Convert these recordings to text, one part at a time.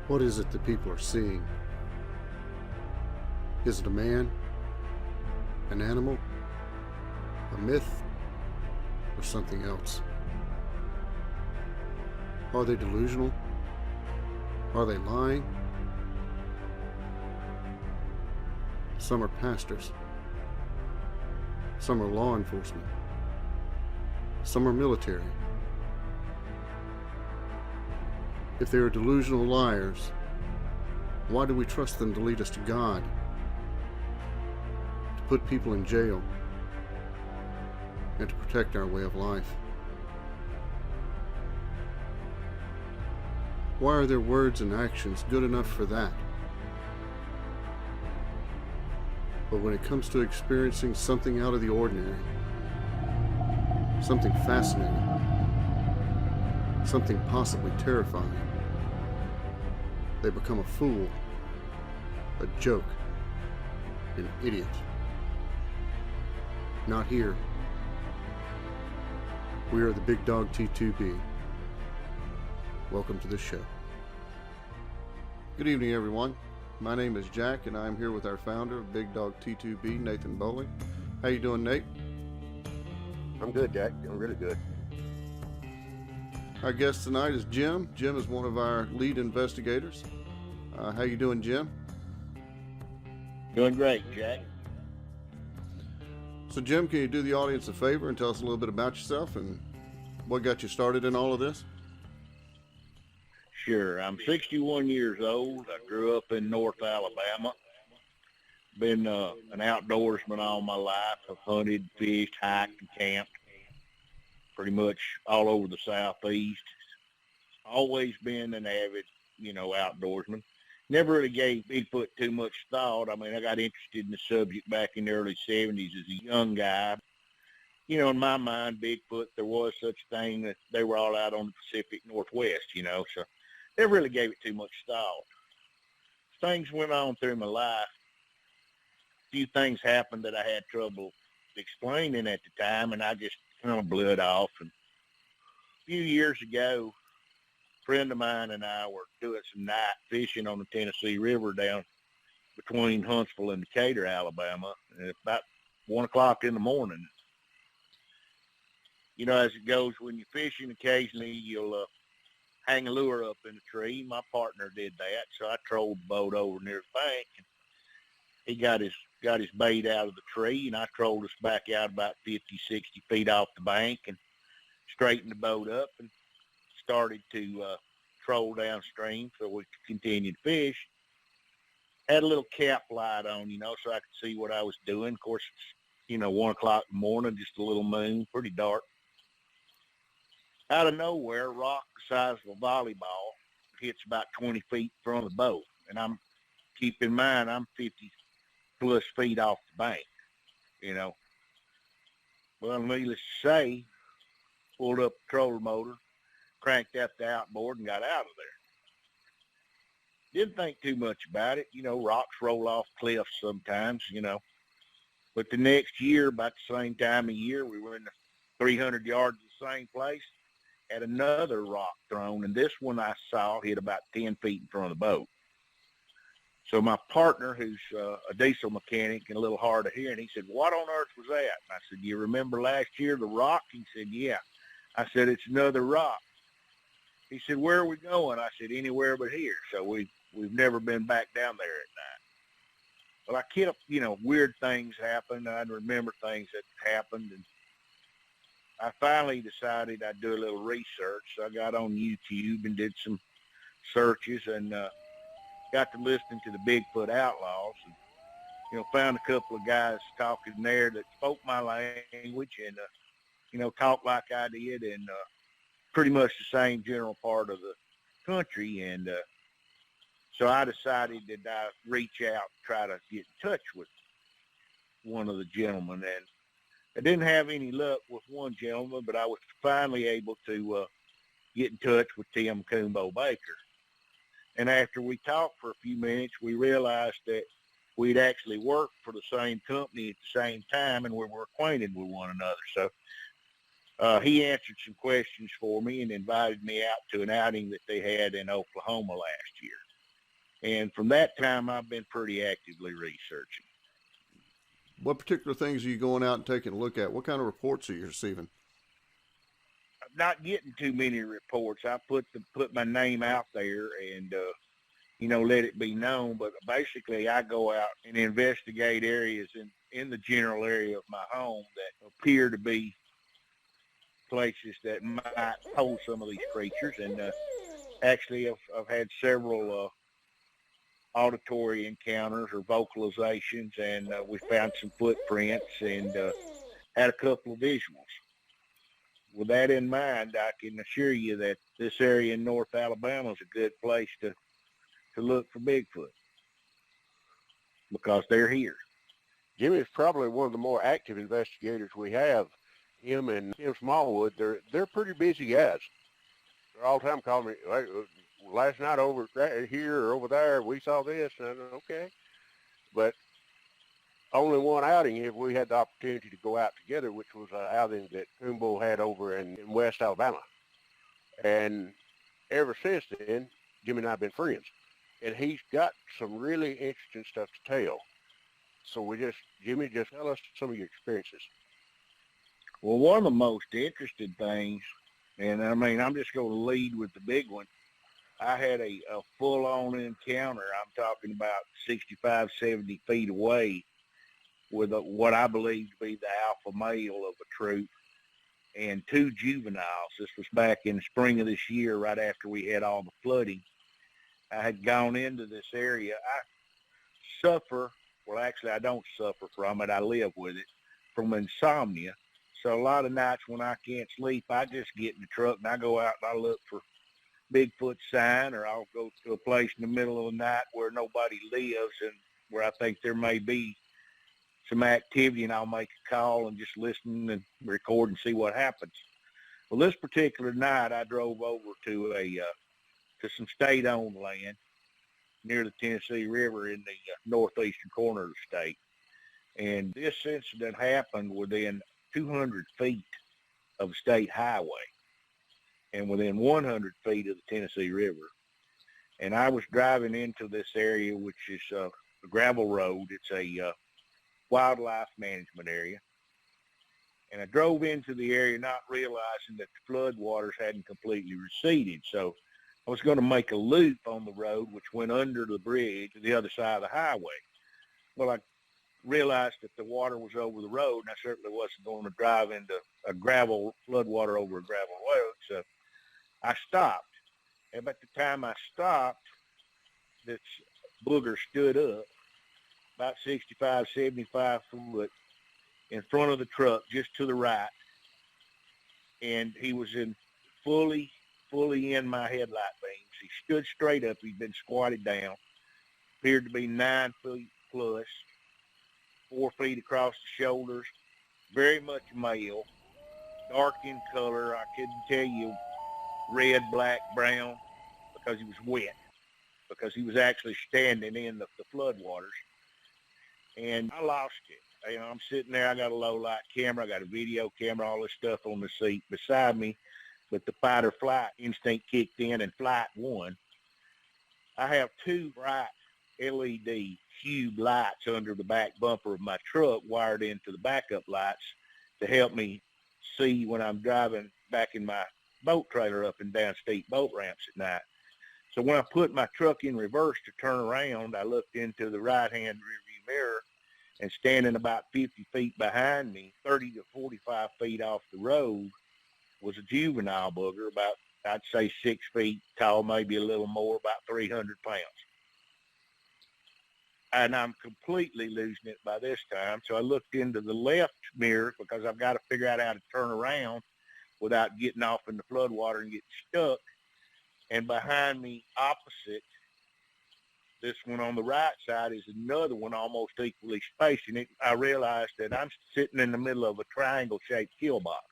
What is it that people are seeing? Is it a man? An animal? A myth? Or something else? Are they delusional? Are they lying? Some are pastors. Some are law enforcement. Some are military. If they are delusional liars, why do we trust them to lead us to God? To put people in jail and to protect our way of life? Why are their words and actions good enough for that? But when it comes to experiencing something out of the ordinary, something fascinating, something possibly terrifying, they become a fool, a joke, an idiot. Not here. We are the Big Dog T2B. Welcome to the show. Good evening, everyone. My name is Jack, and I'm here with our founder of Big Dog T2B, Nathan Bowling. How you doing, Nate? I'm good, Jack. Doing really good. Our guest tonight is Jim. Jim is one of our lead investigators. How you doing, Jim? Doing great, Jack. So, Jim, can you do the audience a favor and tell us a little bit about yourself and what got you started in all of this? Sure. I'm 61 years old. I grew up in North Alabama. Been an outdoorsman all my life. I've hunted, fished, hiked, and camped pretty much all over the Southeast. Always been an avid, outdoorsman. Never really gave Bigfoot too much thought. I mean, I got interested in the subject back in the early 70s as a young guy. In my mind, Bigfoot, there was such a thing that they were all out on the Pacific Northwest, so never really gave it too much thought. Things went on through my life. A few things happened that I had trouble explaining at the time, and I just kind of blew it off. And a few years ago, a friend of mine and I were doing some night fishing on the Tennessee River down between Huntsville and Decatur, Alabama, and about 1 o'clock in the morning. As it goes when you're fishing, occasionally you'll hang a lure up in a tree. My partner did that, so I trolled the boat over near the bank, and he got his bait out of the tree, and I trolled us back out about 50, 60 feet off the bank and straightened the boat up and started to troll downstream so we could continue to fish. Had a little cap light on, so I could see what I was doing. Of course, it's, 1 o'clock in the morning, just a little moon, pretty dark. Out of nowhere, a rock the size of a volleyball hits about 20 feet in front of the boat. And keep in mind, I'm 50 plus feet off the bank, Well, needless to say, pulled up the trolling motor, cranked up the outboard, and got out of there. Didn't think too much about it. Rocks roll off cliffs sometimes, But the next year, about the same time of year, we were in the 300 yards of the same place. Had another rock thrown, and this one I saw hit about 10 feet in front of the boat. So my partner, who's a diesel mechanic and a little hard of hearing, he said, "What on earth was that?" And I said, "You remember last year, the rock?" He said, "Yeah." I said, "It's another rock." He said, "Where are we going?" I said, "Anywhere but here." So we've never been back down there at night. Well, I kept, weird things happened. I'd remember things that happened, and I finally decided I'd do a little research. So I got on YouTube and did some searches and got to listening to the Bigfoot Outlaws and, found a couple of guys talking there that spoke my language and, talked like I did and pretty much the same general part of the country. And so I decided that I'd reach out and try to get in touch with one of the gentlemen. And I didn't have any luck with one gentleman, but I was finally able to get in touch with Tim Coombo Baker. And after we talked for a few minutes, we realized that we'd actually worked for the same company at the same time, and we were acquainted with one another. So he answered some questions for me and invited me out to an outing that they had in Oklahoma last year. And from that time, I've been pretty actively researching. What particular things are you going out and taking a look at? What kind of reports are you receiving? I'm not getting too many reports. I put my name out there and let it be known. But basically, I go out and investigate areas in the general area of my home that appear to be places that might hold some of these creatures. And actually, I've had several auditory encounters or vocalizations, and we found some footprints and had a couple of visuals. With that in mind, I can assure you that this area in North Alabama is a good place to look for Bigfoot because they're here. Jimmy's probably one of the more active investigators we have. Him and Tim Smallwood, they're pretty busy guys. They're all the time calling me, hey, last night over here or over there, we saw this, and okay. But only one outing have we had the opportunity to go out together, which was an outing that Kumbo had over in West Alabama. And ever since then, Jimmy and I have been friends. And he's got some really interesting stuff to tell. So Jimmy, just tell us some of your experiences. Well, one of the most interesting things, and I mean, I'm just going to lead with the big one. I had a full-on encounter. I'm talking about 65, 70 feet away with what I believe to be the alpha male of a troop and two juveniles. This was back in the spring of this year, right after we had all the flooding. I had gone into this area. I don't suffer from it. I live with it, from insomnia. So a lot of nights when I can't sleep, I just get in the truck and I go out and I look for Bigfoot sign, or I'll go to a place in the middle of the night where nobody lives and where I think there may be some activity, and I'll make a call and just listen and record and see what happens. Well, this particular night, I drove over to some state-owned land near the Tennessee River in the northeastern corner of the state. And this incident happened within 200 feet of a state highway and within 100 feet of the Tennessee River. And I was driving into this area, which is a gravel road. It's a wildlife management area. And I drove into the area not realizing that the flood waters hadn't completely receded. So I was going to make a loop on the road, which went under the bridge to the other side of the highway. Well, I realized that the water was over the road, and I certainly wasn't going to drive into a gravel flood water over a gravel road. So I stopped. And by the time I stopped, this booger stood up about 65, 75 foot in front of the truck, just to the right. And he was fully in my headlight beams. He stood straight up. He'd been squatted down. Appeared to be 9 feet plus, 4 feet across the shoulders. Very much male, dark in color. I couldn't tell you red, black, brown, because he was wet, because he was actually standing in the flood waters. And I lost it. You know, I'm sitting there. I got a low light camera. I got a video camera, all this stuff on the seat beside me. But the fight or flight instinct kicked in and flight won. I have 2 bright LED cube lights under the back bumper of my truck wired into the backup lights to help me see when I'm driving back in my boat trailer up and down steep boat ramps at night. So when I put my truck in reverse to turn around, I looked into the right-hand rearview mirror, and standing about 50 feet behind me, 30 to 45 feet off the road, was a juvenile booger, about, I'd say 6 feet tall, maybe a little more, about 300 pounds. And I'm completely losing it by this time. So I looked into the left mirror because I've got to figure out how to turn around without getting off in the floodwater and getting stuck. And behind me, opposite, this one on the right side is another one almost equally spaced. And I realized that I'm sitting in the middle of a triangle-shaped kill box,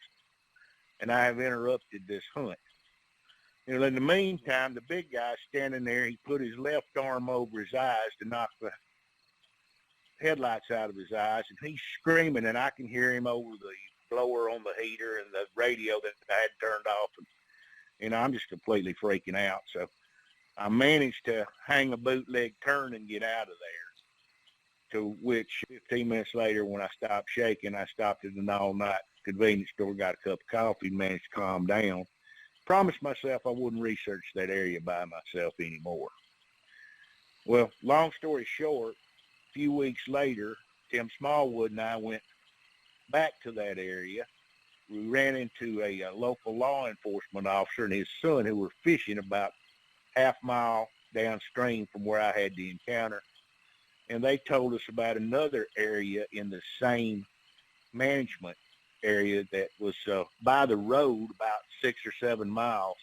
and I have interrupted this hunt. You know, in the meantime, the big guy standing there, he put his left arm over his eyes to knock the headlights out of his eyes, and he's screaming, and I can hear him over the blower on the heater and the radio that I had turned off. And, you know, I'm just completely freaking out. So I managed to hang a bootleg turn and get out of there, to which 15 minutes later, when I stopped shaking, I stopped at an all-night convenience store, got a cup of coffee, managed to calm down. Promised myself I wouldn't research that area by myself anymore. Well, long story short, a few weeks later, Tim Smallwood and I went back to that area. We ran into a local law enforcement officer and his son who were fishing about half mile downstream from where I had the encounter. And they told us about another area in the same management area that was by the road about 6 or 7 miles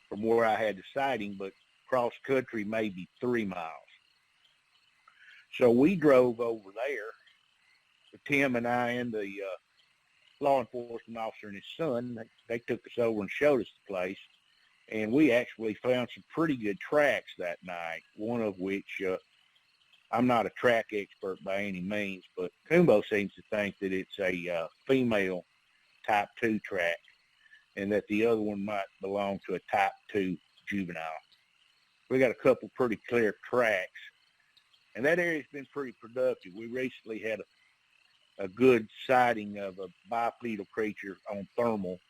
from where I had the sighting, but cross country maybe 3 miles. So we drove over there. Tim and I and the law enforcement officer and his son, they took us over and showed us the place. And we actually found some pretty good tracks that night, one of which I'm not a track expert by any means, but Kumbo seems to think that it's a female type 2 track and that the other one might belong to a type 2 juvenile. We got a couple pretty clear tracks, and that area's been pretty productive. We recently had a good sighting of a bipedal creature on thermal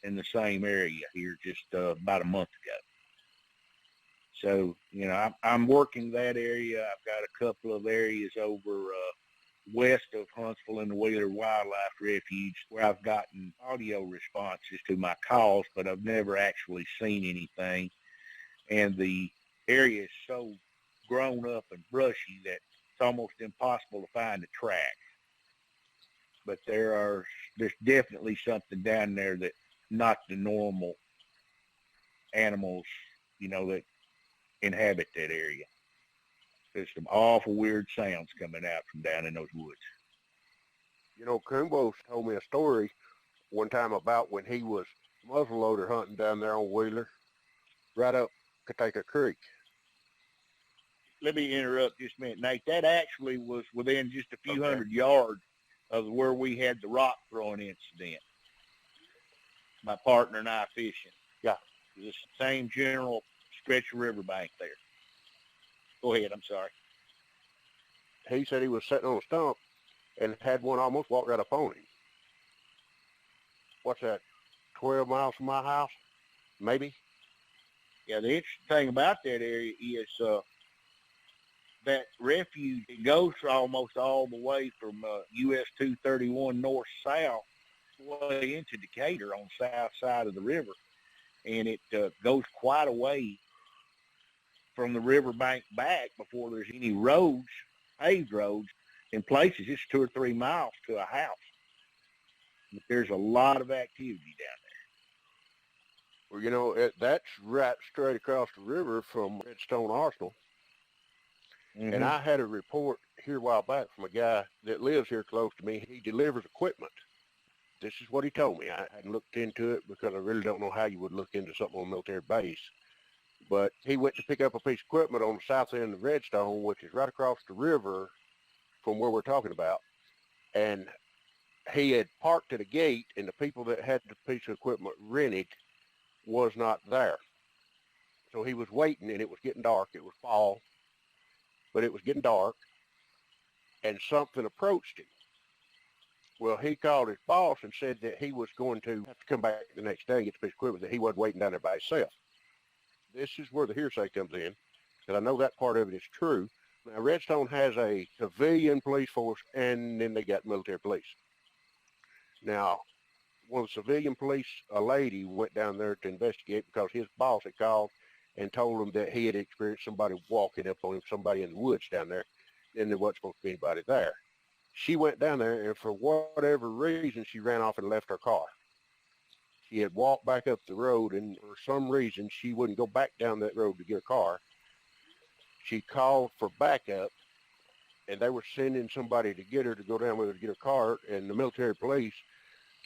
in the same area here just about a month ago. So, you know, I'm working that area. I've got a couple of areas over west of Huntsville in the Wheeler Wildlife Refuge where I've gotten audio responses to my calls, but I've never actually seen anything. And the area is so grown up and brushy that it's almost impossible to find a track. But there's definitely something down there that not the normal animals, you know, that inhabit that area. There's some awful weird sounds coming out from down in those woods. You know, Kumbo told me a story one time about when he was muzzleloader hunting down there on Wheeler, right up Catayca Creek. Let me interrupt just a minute, Nate. That actually was within just a few hundred yards of where we had the rock throwing incident. My partner and I fishing. Yeah. It's the same general stretch of riverbank there. Go ahead, I'm sorry. He said he was sitting on a stump and had one almost walk right up on him. What's that, 12 miles from my house? Maybe? Yeah, the interesting thing about that area is that refuge, it goes almost all the way from US 231 north-south way into Decatur on the south side of the river. And it goes quite a way from the riverbank back before there's any roads, paved roads. In places, it's 2 or 3 miles to a house. But there's a lot of activity down there. Well, you know, that's right straight across the river from Redstone Arsenal. Mm-hmm. And I had a report here a while back from a guy that lives here close to me. He delivers equipment. This is what he told me. I hadn't looked into it because I really don't know how you would look into something on a military base. But he went to pick up a piece of equipment on the south end of Redstone, which is right across the river from where we're talking about. And he had parked at a gate, and the people that had the piece of equipment rented was not there. So he was waiting, and it was getting dark. It was fall, but it was getting dark, and something approached him. Well, he called his boss and said that he was going to have to come back the next day and get the piece of equipment, that he wasn't waiting down there by himself. This is where the hearsay comes in, because I know that part of it is true. Now, Redstone has a civilian police force, and then they got military police. Now, one of the civilian police, a lady, went down there to investigate because his boss had called and told him that he had experienced somebody walking up on him, somebody in the woods down there, and there wasn't supposed to be anybody there. She went down there, and for whatever reason, she ran off and left her car. She had walked back up the road, and for some reason, she wouldn't go back down that road to get her car. She called for backup, and they were sending somebody to get her to go down with her to get her car, and the military police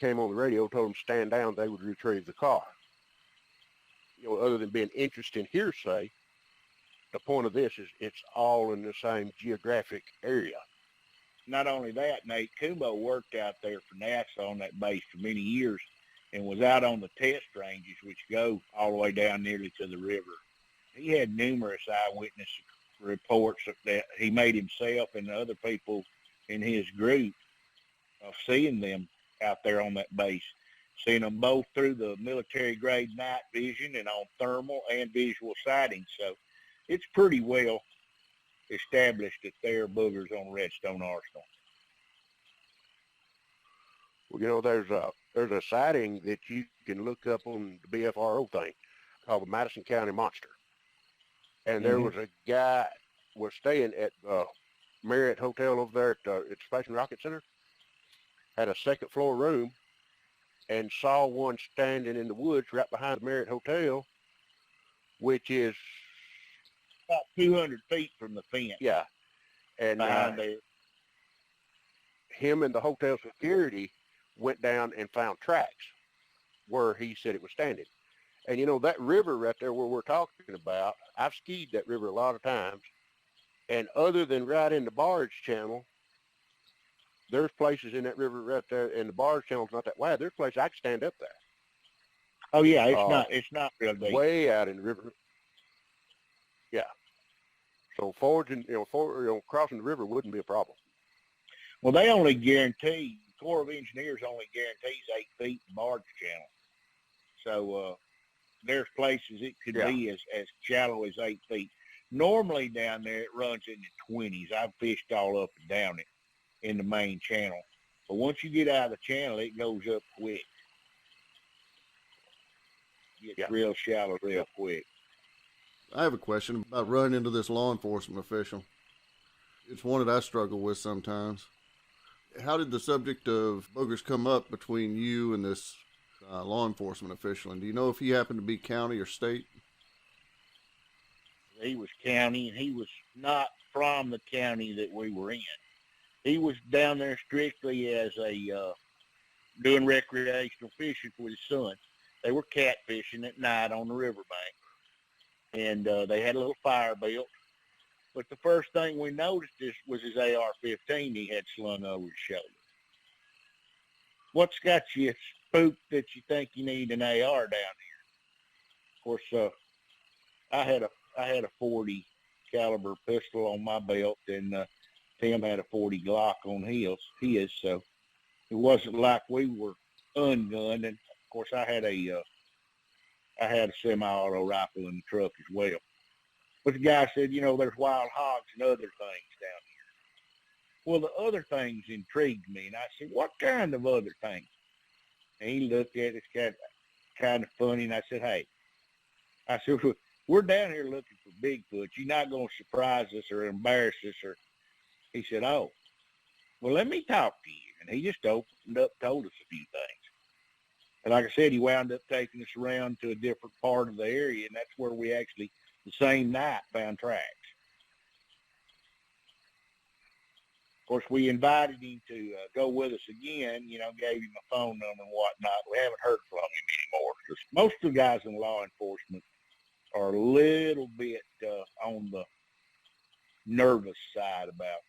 came on the radio, told them to stand down, they would retrieve the car. You know, other than being interesting hearsay, the point of this is it's all in the same geographic area. Not only that, Nate, Kumbo worked out there for NASA on that base for many years and was out on the test ranges, which go all the way down nearly to the river. he had numerous eyewitness reports that he made himself and other people in his group of seeing them out there on that base, seeing them both through the military-grade night vision and on thermal and visual sightings. So it's pretty well established that there are boogers on Redstone Arsenal. Well, you know, there's a sighting that you can look up on the BFRO thing called the Madison County Monster. And there was a guy was staying at Marriott Hotel over there at Space and Rocket Center, had a second floor room, and saw one standing in the woods right behind the Marriott Hotel, which is about 200 feet from the fence. Yeah. And behind there. Him and the hotel security went down and found tracks where he said it was standing. And, you know, that river right there where we're talking about, I've skied that river a lot of times. And other than right in the barge channel, there's places in that river right there, and the barge channel's not that wide. There's places I can stand up there. Oh, yeah, it's not real deep. Way out in the river. Yeah. So forging, crossing the river wouldn't be a problem. Well, they only guarantee, the Corps of Engineers only guarantees 8 feet in barge channel. So there's places it could be as shallow as 8 feet. Normally down there it runs in the 20s. I've fished all up and down it in the main channel. But once you get out of the channel, it goes up quick. It gets real shallow real quick. I have a question about running into this law enforcement official. It's one that I struggle with sometimes. How did the subject of boogers come up between you and this law enforcement official? And do you know if he happened to be county or state? He was county, and he was not from the county that we were in. He was down there strictly as a doing recreational fishing with his son. They were catfishing at night on the riverbank, and they had a little fire built. But the first thing we noticed was his AR-15 he had slung over his shoulder. What's got you spooked that you think you need an AR down here? Of course, I had a 40 caliber pistol on my belt, and Tim had a 40 Glock on his, so it wasn't like we were ungunned. And of course, I had a semi-auto rifle in the truck as well. But the guy said, there's wild hogs and other things down here. Well, the other things intrigued me, and I said, what kind of other things? And he looked at it, kind of funny, and I said, hey, we're down here looking for Bigfoot. You're not going to surprise us or embarrass us. He said, oh, well, let me talk to you. And he just opened up, told us a few things. And like I said, he wound up taking us around to a different part of the area, and that's where we actually, the same night, found tracks. Of course, we invited him to go with us again, gave him a phone number and whatnot. We haven't heard from him anymore. Most of the guys in law enforcement are a little bit on the nervous side about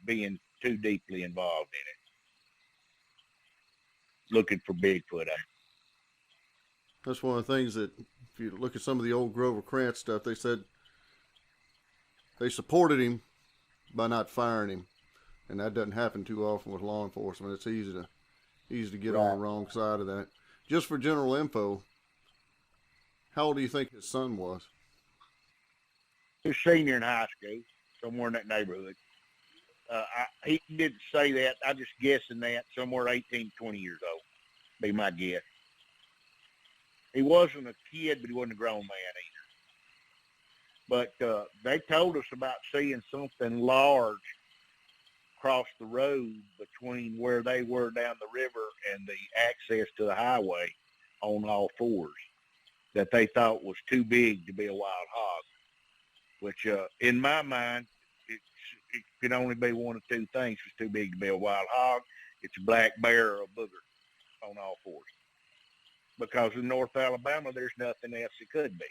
being too deeply involved in it, looking for Bigfoot. That's one of the things that, if you look at some of the old Grover Krantz stuff, they said they supported him by not firing him, and that doesn't happen too often with law enforcement. It's easy to get on the wrong side of that. Just for general info, how old do you think his son was? He was senior in high school, somewhere in that neighborhood. He didn't say that. I'm just guessing that, somewhere 18 to 20 years old, be my guess. He wasn't a kid, but he wasn't a grown man either. But they told us about seeing something large across the road between where they were down the river and the access to the highway on all fours that they thought was too big to be a wild hog, which in my mind, it could only be one of two things. It's too big to be a wild hog. It's a black bear or a booger on all fours. Because in North Alabama, there's nothing else it could be.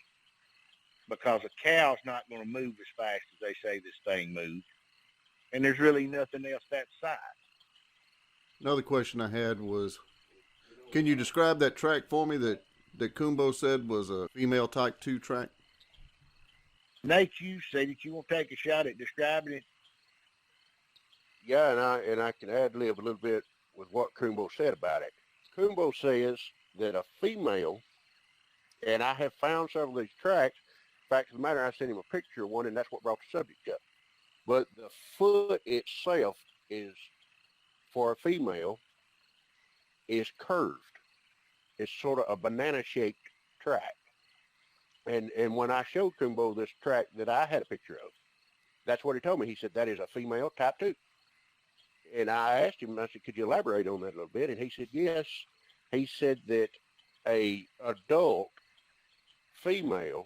Because a cow's not going to move as fast as they say this thing moves. And there's really nothing else that size. Another question I had was, can you describe that track for me that Kumbo said was a female type 2 track? Nate, you said that you want to take a shot at describing it. Yeah, and I can ad-lib a little bit with what Kumbo said about it. Kumbo says that a female, and I have found several of these tracks. Fact of the matter, I sent him a picture of one, and that's what brought the subject up. But the foot itself is, for a female, is curved. It's sort of a banana-shaped track. And when I showed Kumbo this track that I had a picture of, that's what he told me. He said, that is a female type 2. And I asked him, I said, could you elaborate on that a little bit? And he said, yes. He said that a adult female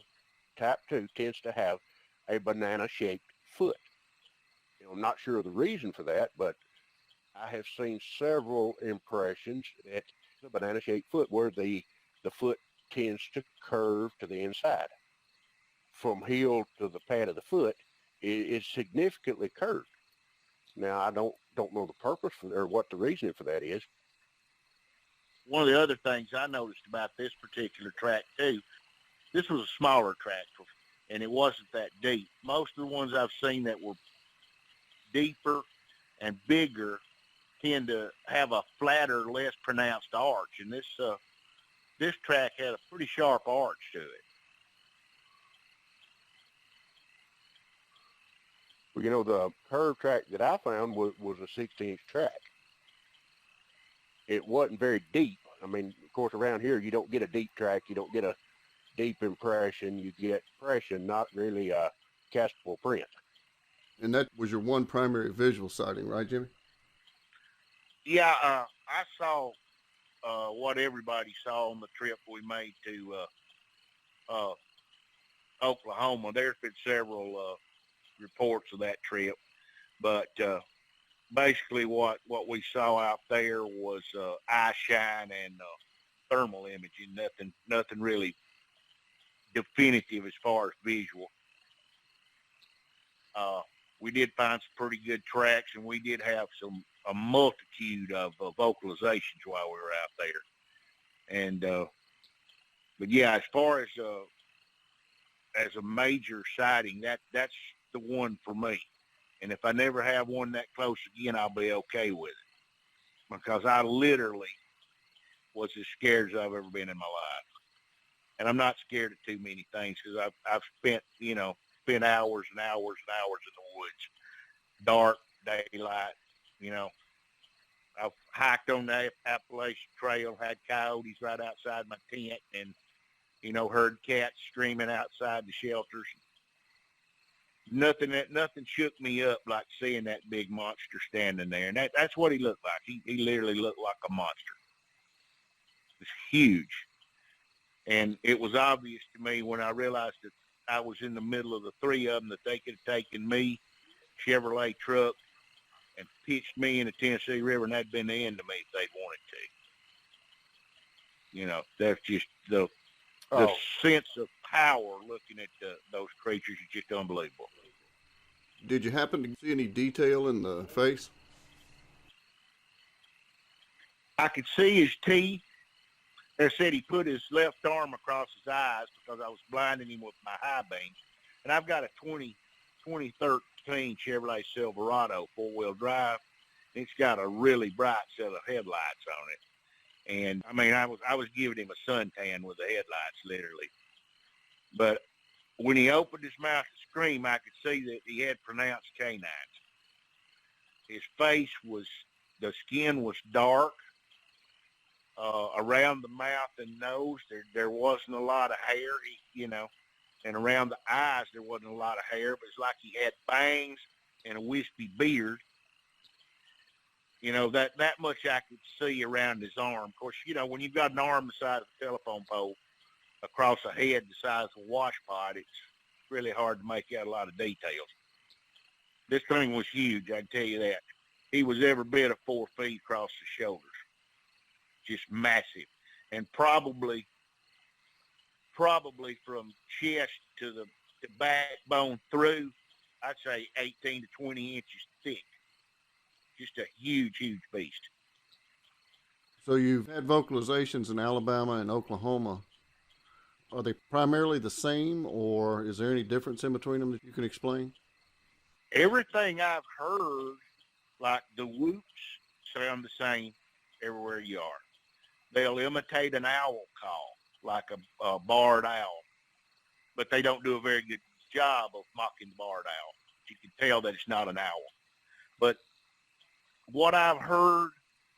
type 2 tends to have a banana-shaped foot. I'm not sure of the reason for that, but I have seen several impressions that the banana-shaped foot, where the foot tends to curve to the inside. From heel to the pad of the foot, is significantly curved. Now, I don't know the purpose for, or what the reasoning for that is. One of the other things I noticed about this particular track, too, this was a smaller track, and it wasn't that deep. Most of the ones I've seen that were deeper and bigger tend to have a flatter, less pronounced arch, and this track had a pretty sharp arch to it. Well, you know, the curved track that I found was a 16-inch track. It wasn't very deep. I mean, of course, around here, you don't get a deep track. You don't get a deep impression. You get impression, not really a castable print. And that was your one primary visual sighting, right, Jimmy? Yeah, I saw what everybody saw on the trip we made to Oklahoma. There's been several reports of that trip, but basically what we saw out there was eye shine and thermal imaging. Nothing really definitive as far as visual. We did find some pretty good tracks, and we did have a multitude of vocalizations while we were out there. And but yeah, as far as a major sighting, that's the one for me. And if I never have one that close again, I'll be okay with it, because I literally was as scared as I've ever been in my life. And I'm not scared of too many things, because I've spent hours and hours and hours in the woods, dark, daylight. I've hiked on the Appalachian Trail, had coyotes right outside my tent, and heard cats screaming outside the shelters. Nothing shook me up like seeing that big monster standing there, and that's what he looked like. He literally looked like a monster. It was huge, and it was obvious to me when I realized that I was in the middle of the three of them, that they could have taken me, Chevrolet truck, and pitched me in the Tennessee River, and that'd been the end of me if they'd wanted to. That's just the sense of power looking at those creatures is just unbelievable. Did you happen to see any detail in the face? I could see his teeth. They said he put his left arm across his eyes because I was blinding him with my high beams. And I've got a 2013 Chevrolet Silverado 4-wheel drive. It's got a really bright set of headlights on it. And I mean, I was giving him a suntan with the headlights, literally. But when he opened his mouth to scream, I could see that he had pronounced canines. His face the skin was dark. Around the mouth and nose, there wasn't a lot of hair, and around the eyes there wasn't a lot of hair, but it's like he had bangs and a wispy beard. That much I could see around his arm. Of course, when you've got an arm the size of a telephone pole across a head the size of a wash pot, it's really hard to make out a lot of details. This thing was huge, I can tell you that. He was every bit of 4 feet across the shoulders. Just massive, and probably from chest to the backbone through, I'd say 18 to 20 inches thick. Just a huge, huge beast. So you've had vocalizations in Alabama and Oklahoma. Are they primarily the same, or is there any difference in between them that you can explain? Everything I've heard, like the whoops, sound the same everywhere you are. They'll imitate an owl call, like a barred owl, but they don't do a very good job of mocking the barred owl. You can tell that it's not an owl. But what I've heard,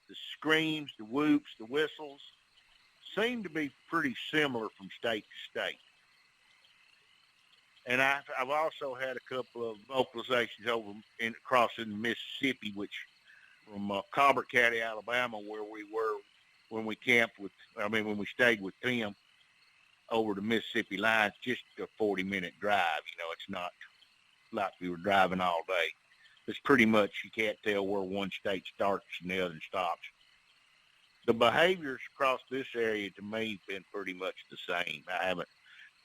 the screams, the whoops, the whistles, seem to be pretty similar from state to state. And I've also had a couple of vocalizations over crossing Mississippi, which from Colbert County, Alabama, where we were when we when we stayed with Tim over the Mississippi line, just a 40-minute drive. It's not like we were driving all day. It's pretty much, you can't tell where one state starts and the other stops. The behaviors across this area to me have been pretty much the same. I haven't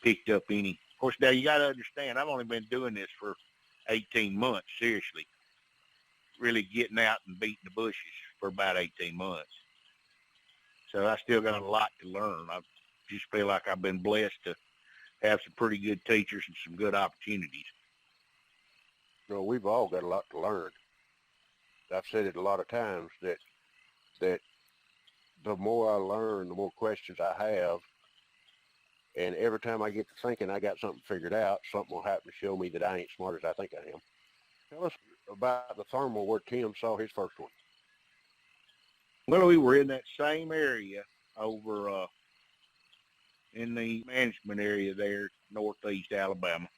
picked up any. Of course, now you got to understand, I've only been doing this for 18 months, seriously, really getting out and beating the bushes for about 18 months. So I still got a lot to learn. I just feel like I've been blessed to have some pretty good teachers and some good opportunities. We've all got a lot to learn. I've said it a lot of times that the more I learn, the more questions I have. And every time I get to thinking I got something figured out, something will happen to show me that I ain't smart as I think I am. Tell us about the thermal where Tim saw his first one. Well, we were in that same area over in the management area there, northeast Alabama.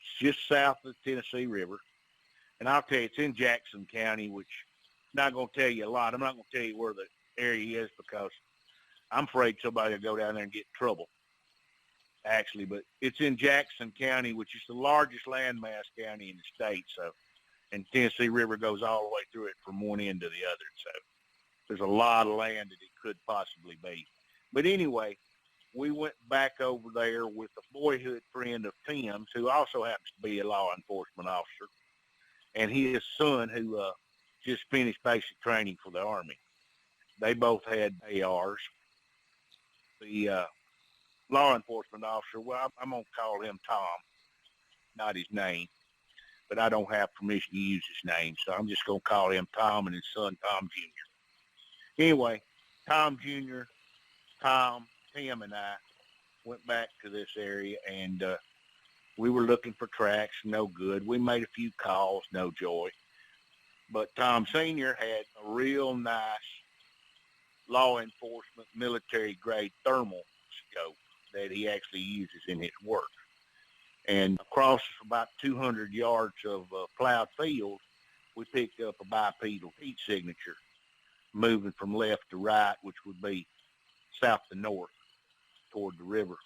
It's just south of the Tennessee River. And I'll tell you, it's in Jackson County, which I'm not going to tell you a lot. I'm not going to tell you where the area is because I'm afraid somebody will go down there and get in trouble, actually. But it's in Jackson County, which is the largest landmass county in the state. So, and Tennessee River goes all the way through it from one end to the other. So there's a lot of land that it could possibly be. But anyway, we went back over there with a boyhood friend of Tim's, who also happens to be a law enforcement officer, and his son, who just finished basic training for the Army. They both had ARs. The law enforcement officer, well, I'm going to call him Tom, not his name, but I don't have permission to use his name, so I'm just going to call him Tom and his son Tom Jr. Anyway, Tom Jr., Tom, Tim, and I went back to this area, and we were looking for tracks, no good. We made a few calls, no joy. But Tom Sr. had a real nice law enforcement military-grade thermal scope that he actually uses in his work. And across about 200 yards of plowed field, we picked up a bipedal heat signature moving from left to right, which would be south to north toward the river.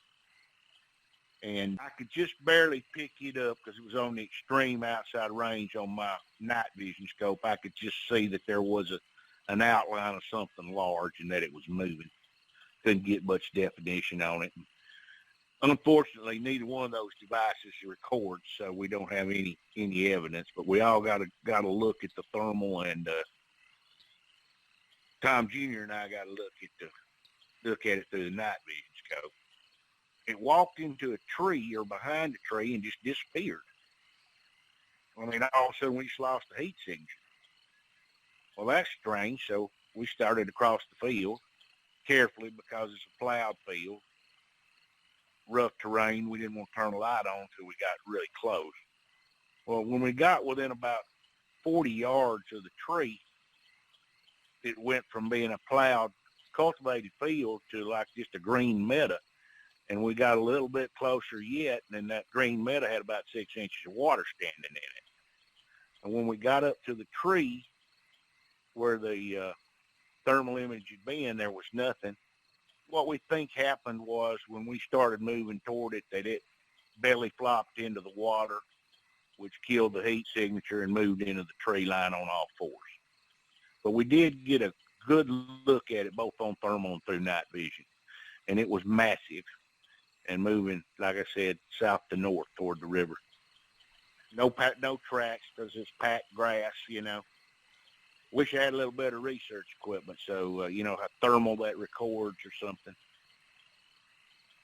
And I could just barely pick it up because it was on the extreme outside range on my night vision scope. I could just see that there was an outline of something large and that it was moving. Couldn't get much definition on it. Unfortunately, neither one of those devices records, so we don't have any evidence. But we all got to look at the thermal, and Tom Jr. and I got to look at it through the night vision scope. It walked into a tree or behind a tree and just disappeared. I mean, all of a sudden we just lost the heat signature. Well, that's strange. So we started across the field carefully because it's a plowed field, rough terrain. We didn't want to turn the light on until we got really close. Well, when we got within about 40 yards of the tree, it went from being a plowed, cultivated field to like just a green meadow. And we got a little bit closer yet, and then that green meadow had about 6 inches of water standing in it. And when we got up to the tree where the thermal image had been, there was nothing. What we think happened was when we started moving toward it, that it belly flopped into the water, which killed the heat signature and moved into the tree line on all fours. But we did get a good look at it, both on thermal and through night vision. And it was massive and moving, like I said, south to north toward the river. No tracks because it's packed grass, you know. Wish I had a little better research equipment, so, a thermal that records or something.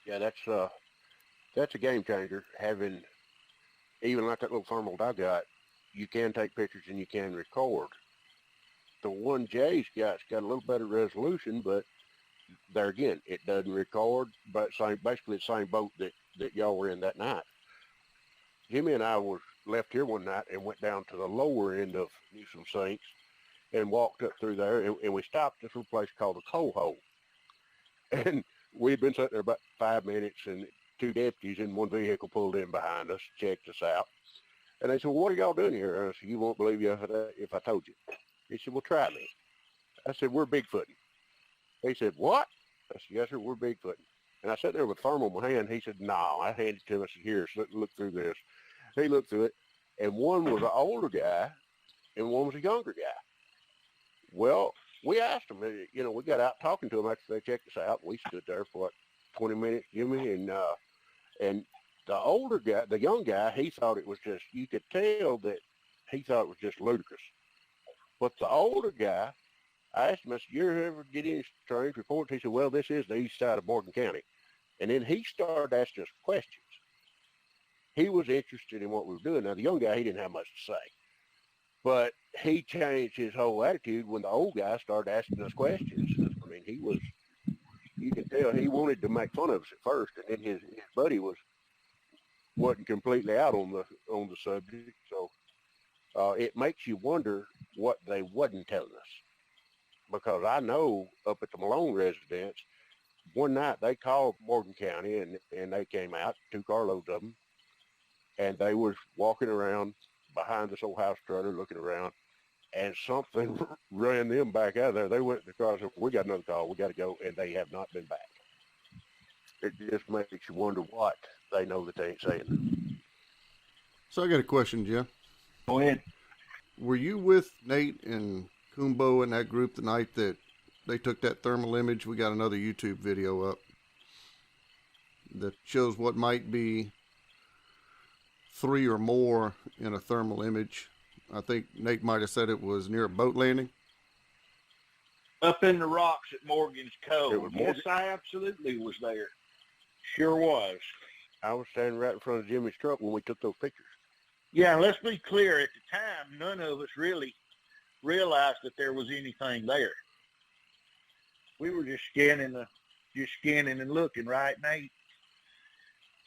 Yeah, that's a game changer. Having, even like that little thermal I got, you can take pictures and you can record. The one Jay's got a little better resolution, but there again, it doesn't record, but basically the same boat that y'all were in that night. Jimmy and I was left here one night and went down to the lower end of Newsom Sinks and walked up through there, and we stopped at this little place called the Coal Hole. And we'd been sitting there about 5 minutes, and two deputies in one vehicle pulled in behind us, checked us out. And they said, well, what are y'all doing here? And I said, you won't believe you if I told you. He said, well, try me. I said, we're Bigfooting. He said, what? I said, yes, sir, we're Bigfooting. And I sat there with a thermal in my hand. He said, no. I handed it to him. I said, here, look through this. He looked through it, and one was an older guy, and one was a younger guy. Well, we asked them, we got out talking to them after they checked us out. We stood there for, 20 minutes, Jimmy, and the older guy, the young guy, he thought it was just, you could tell that he thought it was just ludicrous. But the older guy, I asked him, I said, you ever get any strange reports? He said, well, this is the east side of Morgan County. And then he started asking us questions. He was interested in what we were doing. Now, the young guy, he didn't have much to say. But he changed his whole attitude when the old guy started asking us questions. I mean, you could tell he wanted to make fun of us at first, and then his buddy wasn't completely out on the subject. So it makes you wonder what they wasn't telling us. Because I know up at the Malone residence, one night they called Morgan County, and they came out, 2 carloads of them, and they was walking around behind this old house trailer looking around, and something ran them back out of there. They went in the car and said, we got another call, we got to go, and they have not been back. It just makes you wonder what they know that they ain't saying. So I got a question, Jim. Go ahead. Were you with Nate and Kumbo and that group the night that they took that thermal image? We got another YouTube video up that shows what might be 3 or more in a thermal image. I think Nate might have said it was near a boat landing. Up in the rocks at Morgan's Cove. Yes, I absolutely was there. Sure was. I was standing right in front of Jimmy's truck when we took those pictures. Yeah, let's be clear. At the time, none of us really realized that there was anything there. We were just scanning and looking, right, Nate?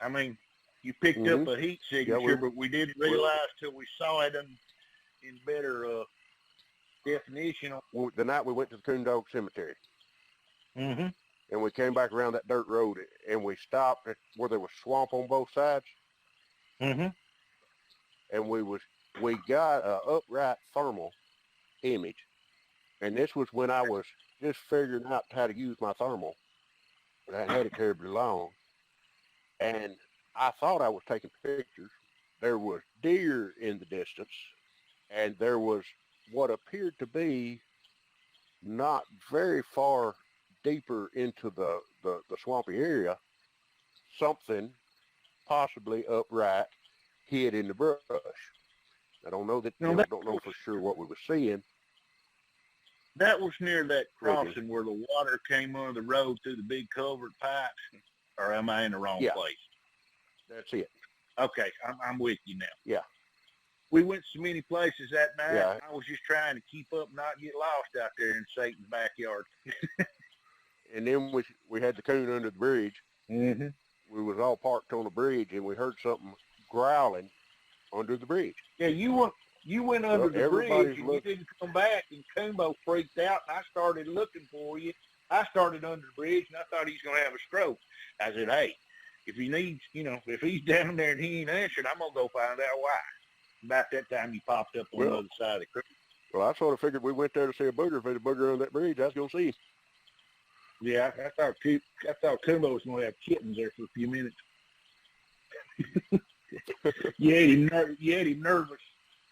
I mean, you picked up a heat signature, but we didn't realize till we saw it in better definition. The night we went to the Coondog Cemetery. Mm-hmm. And we came back around that dirt road, and we stopped at where there was swamp on both sides. Mm-hmm. And we got a upright thermal image, and this was when I was just figuring out how to use my thermal. I hadn't had it terribly long, and I thought I was taking pictures. There was deer in the distance, and there was what appeared to be not very far deeper into the swampy area, something possibly upright hid in the brush. I don't know don't know for sure what we were seeing. That was near that crossing where the water came under the road through the big culvert pipes, or am I in the wrong place? That's it. Okay, I'm with you now. Yeah. We went so many places that night. Yeah. I was just trying to keep up, not get lost out there in Satan's backyard. And then we had the coon under the bridge. Mm-hmm. We was all parked on the bridge, and we heard something growling under the bridge. Yeah, you went under the bridge, and you didn't come back, and Kumbo freaked out, and I started looking for you. I started under the bridge, and I thought he's going to have a stroke. I said, hey, if he needs, if he's down there and he ain't answered, I'm going to go find out why. About that time, he popped up on the other side of the creek. Well, I sort of figured we went there to see a booger. If there's a booger on that bridge, I was going to see him. Yeah, I thought Kumbo was going to have kittens there for a few minutes. You had him nervous.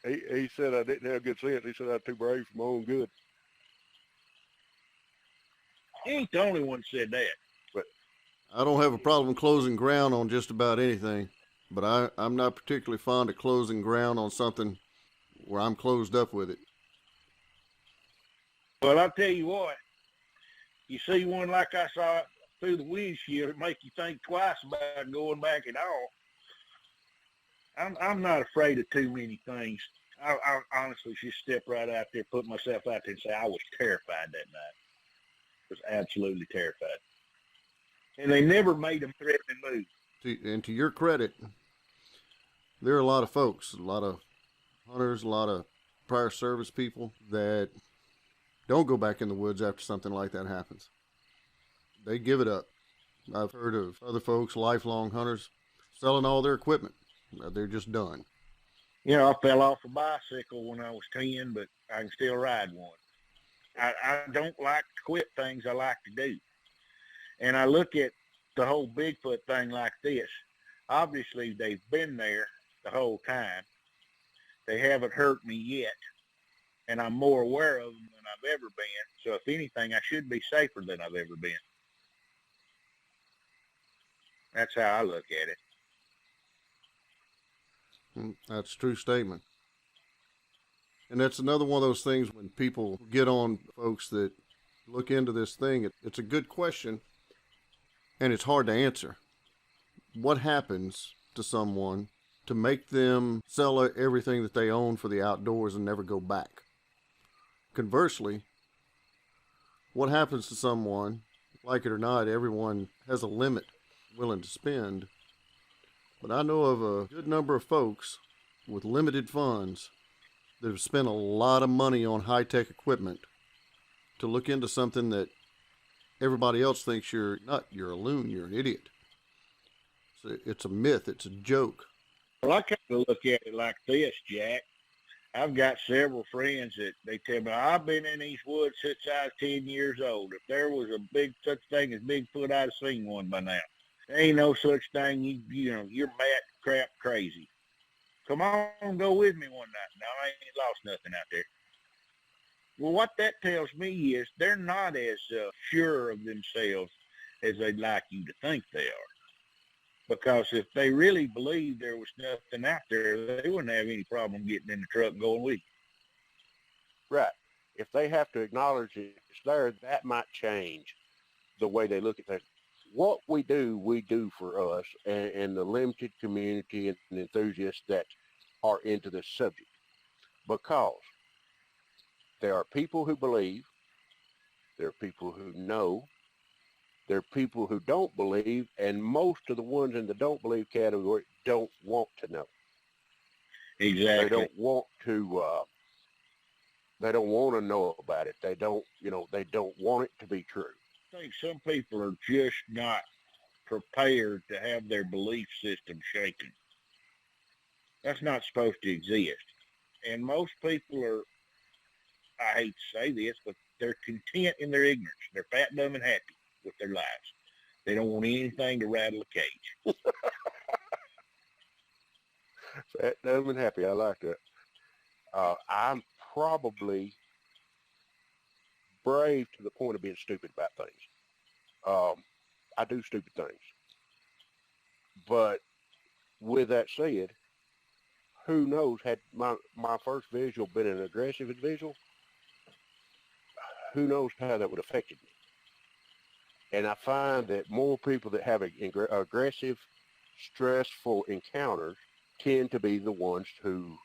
He said I didn't have good sense. He said I was too brave for my own good. He ain't the only one that said that. But I don't have a problem closing ground on just about anything, but I'm not particularly fond of closing ground on something where I'm closed up with it. Well, I'll tell you what. You see one like I saw through the windshield, it make you think twice about going back at all. I'm not afraid of too many things. I honestly just step right out there, put myself out there and say I was terrified that night. I was absolutely terrified. And they never made them threatening moves. And to your credit, there are a lot of folks, a lot of hunters, a lot of prior service people that don't go back in the woods after something like that happens. They give it up. I've heard of other folks, lifelong hunters, selling all their equipment. They're just done. You know, I fell off a bicycle when I was 10, but I can still ride one. I don't like to quit things I like to do. And I look at the whole Bigfoot thing like this. Obviously, they've been there the whole time. They haven't hurt me yet, and I'm more aware of them than I've ever been. So if anything, I should be safer than I've ever been. That's how I look at it. That's a true statement. And that's another one of those things when people get on folks that look into this thing. It's a good question, and it's hard to answer. What happens to someone to make them sell everything that they own for the outdoors and never go back? Conversely, what happens to someone, like it or not, everyone has a limit willing to spend. But I know of a good number of folks with limited funds that have spent a lot of money on high-tech equipment to look into something that everybody else thinks you're a loon, you're an idiot. So it's a myth, it's a joke. Well, I kind of look at it like this, Jack. I've got several friends that they tell me, I've been in these woods since I was 10 years old. If there was such thing as Bigfoot, I'd have seen one by now. There ain't no such thing. You know, you're mad crap crazy. Come on, go with me one night. Now, I ain't lost nothing out there. Well, what that tells me is they're not as sure of themselves as they'd like you to think they are. Because if they really believed there was nothing out there, they wouldn't have any problem getting in the truck and going with you. Right. If they have to acknowledge it's there, that might change the way they look at things. What we do for us and the limited community and enthusiasts that are into this subject. Because there are people who believe, there are people who know, there are people who don't believe, and most of the ones in the don't believe category don't want to know. Exactly. They don't want to. They don't want to know about it. They don't. They don't want it to be true. I think some people are just not prepared to have their belief system shaken. That's not supposed to exist. And most people are, I hate to say this, but they're content in their ignorance. They're fat, dumb, and happy with their lives. They don't want anything to rattle a cage. Fat, dumb, and happy. I like that. I'm probably brave to the point of being stupid about things. I do stupid things. But with that said, who knows, had my first visual been an aggressive visual, who knows how that would have affected me. And I find that more people that have aggressive, stressful encounters tend to be the ones who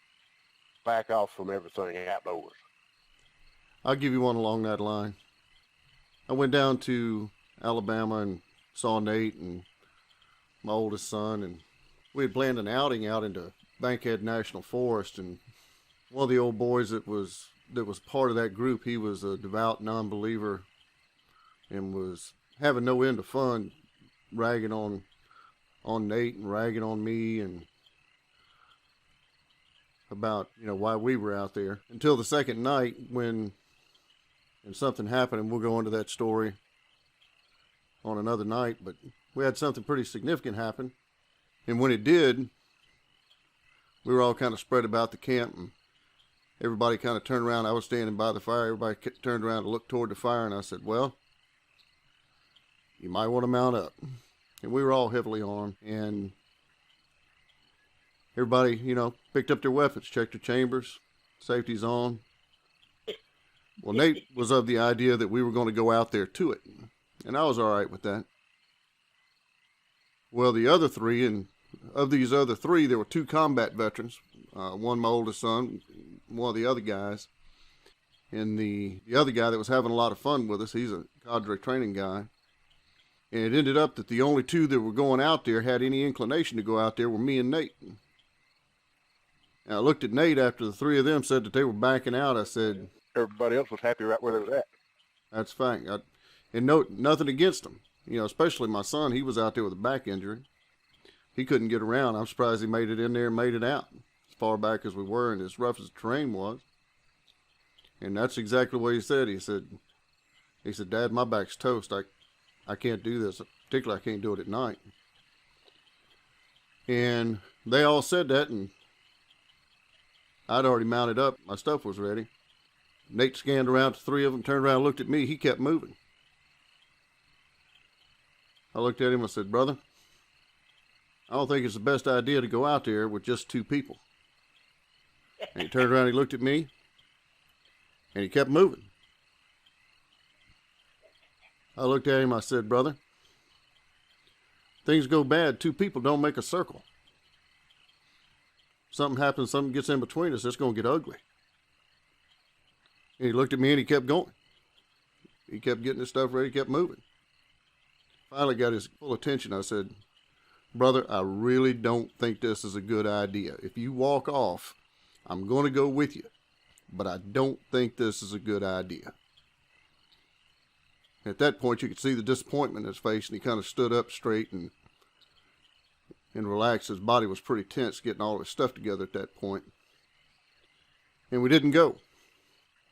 back off from everything outdoors. I'll give you one along that line. I went down to Alabama and saw Nate and my oldest son, and we had planned an outing out into Bankhead National Forest, and one of the old boys that was part of that group, he was a devout non-believer and was having no end of fun ragging on Nate and ragging on me and about, why we were out there, until the second night when something happened, and we'll go into that story on another night, but we had something pretty significant happen. And when it did, we were all kind of spread about the camp, and everybody kind of turned around. I was standing by the fire. Everybody turned around to look toward the fire, and I said, well, you might want to mount up. And we were all heavily armed, and everybody, picked up their weapons, checked their chambers, safety's on. Well, Nate was of the idea that we were going to go out there to it, and I was all right with that. Well, the other three, and of these other three, there were two combat veterans. One, my oldest son, one of the other guys. And the other guy that was having a lot of fun with us, he's a cadre training guy. And it ended up that the only two that were going out there had any inclination to go out there were me and Nate. And I looked at Nate after the three of them said that they were backing out. I said, everybody else was happy right where they was at. that's fact. And nothing against them. You know, especially my son, he was out there with a back injury. He couldn't get around. I'm surprised he made it in there and made it out as far back as we were and as rough as the terrain was. And that's exactly what he said. He said, Dad, my back's toast. I can't do this. Particularly, I can't do it at night. And they all said that, and I'd already mounted up. My stuff was ready. Nate scanned around to three of them, turned around and looked at me. He kept moving. I looked at him and said, brother, I don't think it's the best idea to go out there with just two people. And he turned around and he looked at me, and he kept moving. I looked at him, I said, brother, things go bad, two people don't make a circle. Something happens, something gets in between us, it's going to get ugly. And he looked at me and he kept going. He kept getting his stuff ready, kept moving. Finally got his full attention. I said, brother, I really don't think this is a good idea. If you walk off, I'm going to go with you. But I don't think this is a good idea. At that point, you could see the disappointment in his face, and he kind of stood up straight and relaxed. His body was pretty tense, getting all of his stuff together at that point. And we didn't go.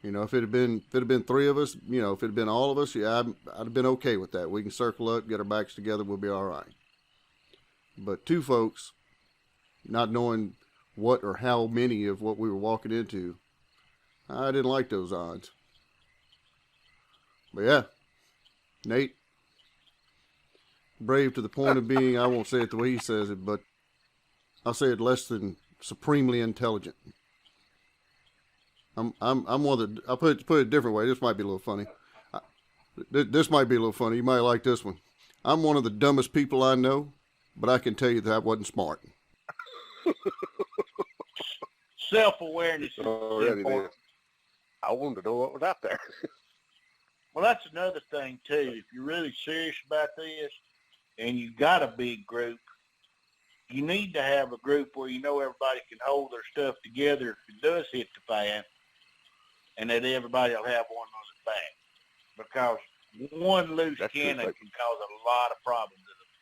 You know, if it had been three of us, you know, if it had been all of us, yeah, I'd have been okay with that. We can circle up, get our backs together, we'll be all right. But two folks, not knowing what or how many of what we were walking into, I didn't like those odds. But yeah, Nate, brave to the point of being, I won't say it the way he says it, but I'll say it less than supremely intelligent. I'm one of the, I'll put it a different way. This might be a little funny. This might be a little funny. You might like this one. I'm one of the dumbest people I know, but I can tell you that I wasn't smart. Self-awareness is important. I wanted to know what was out there. Well, that's another thing, too. If you're really serious about this and you've got a big group, you need to have a group where you know everybody can hold their stuff together if it does hit the fan, and that everybody will have one on their back. Because one loose cannon can cause a lot of problems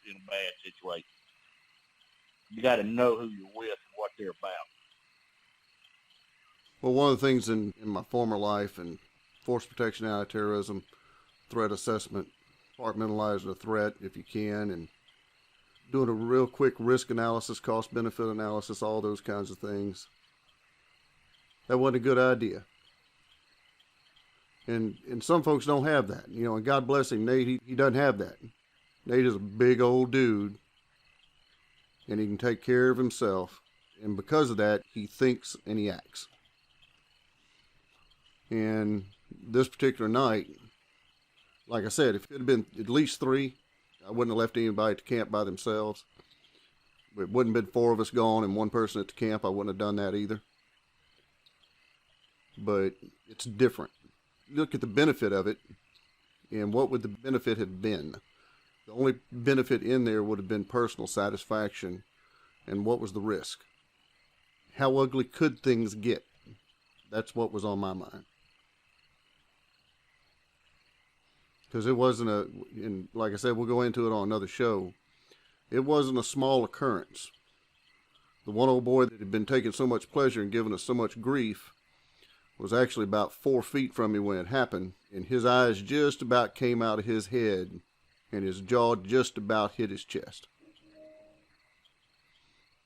in a bad situation. You got to know who you're with and what they're about. Well, one of the things in my former life and force protection, anti-terrorism, threat assessment, compartmentalizing a threat if you can, and doing a real quick risk analysis, cost-benefit analysis, all those kinds of things. That wasn't a good idea. And some folks don't have that. You know, and God bless him, Nate, he doesn't have that. Nate is a big old dude, and he can take care of himself. And because of that, he thinks and he acts. And this particular night, like I said, if it had been at least three, I wouldn't have left anybody at the camp by themselves. It wouldn't have been four of us gone and one person at the camp. I wouldn't have done that either. But it's different. Look at the benefit of it, and what would the benefit have been? The only benefit in there would have been personal satisfaction, and what was the risk? How ugly could things get? That's what was on my mind. Because it wasn't and like I said, we'll go into it on another show. It wasn't a small occurrence. The one old boy that had been taking so much pleasure and giving us so much grief was actually about 4 feet from me when it happened, and his eyes just about came out of his head, and his jaw just about hit his chest.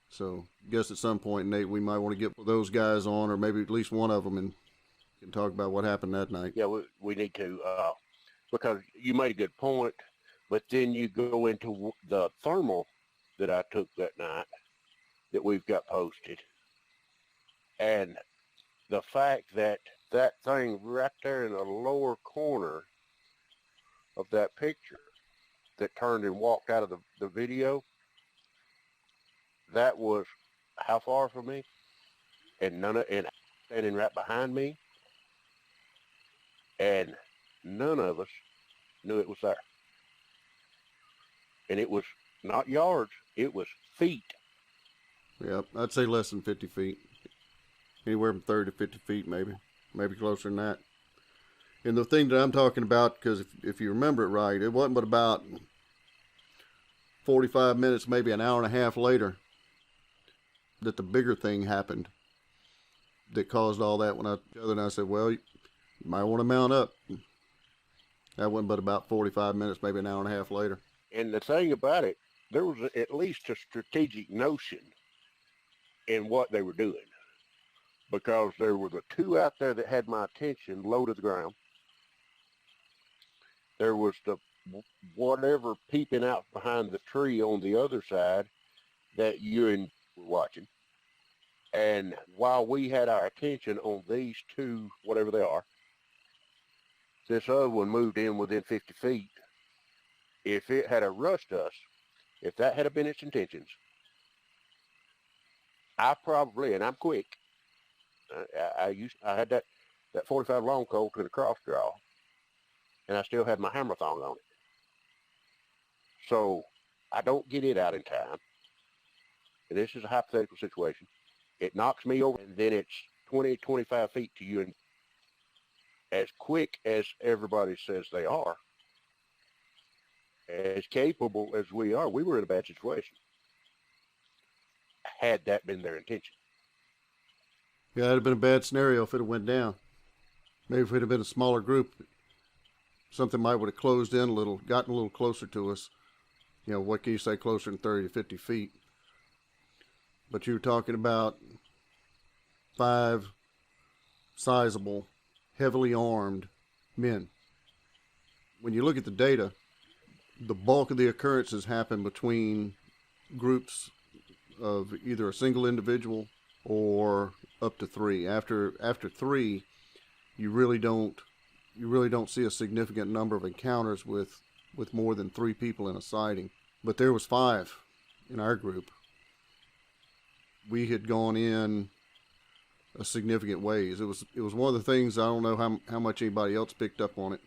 So, I guess at some point, Nate, we might want to get those guys on, or maybe at least one of them, and can talk about what happened that night. Yeah, we need to, because you made a good point, but then you go into the thermal that I took that night that we've got posted, and the fact that that thing right there in the lower corner of that picture that turned and walked out of the video, that was how far from me, and standing right behind me, and none of us knew it was there. And it was not yards, it was feet. Yep, I'd say less than 50 feet. Anywhere from 30 to 50 feet, maybe closer than that. And the thing that I'm talking about, because if you remember it right, it wasn't but about 45 minutes, maybe an hour and a half later, that the bigger thing happened that caused all that. When I said, well, you might want to mount up. That wasn't but about 45 minutes, maybe an hour and a half later. And the thing about it, there was at least a strategic notion in what they were doing, because there were the two out there that had my attention low to the ground. There was the whatever peeping out behind the tree on the other side that you were watching. And while we had our attention on these two, whatever they are, this other one moved in within 50 feet. If it had rushed us, if that had been its intentions, I probably, and I'm quick, I had that 45 long Colt and a cross draw, and I still had my hammer thong on it. So I don't get it out in time. And this is a hypothetical situation. It knocks me over, and then it's 20, 25 feet to you. And as quick as everybody says they are, as capable as we are, we were in a bad situation, had that been their intention. Yeah, it'd have been a bad scenario if it had went down. Maybe if it had been a smaller group, something might would have closed in a little, gotten a little closer to us. You know, what can you say, closer than 30 to 50 feet? But you were talking about 5 sizable, heavily armed men. When you look at the data, the bulk of the occurrences happen between groups of either a single individual or up to 3. After 3, you really don't see a significant number of encounters with more than 3 people in a sighting. But there was 5 in our group. We had gone in a significant ways. It was one of the things, I don't know how much anybody else picked up on it,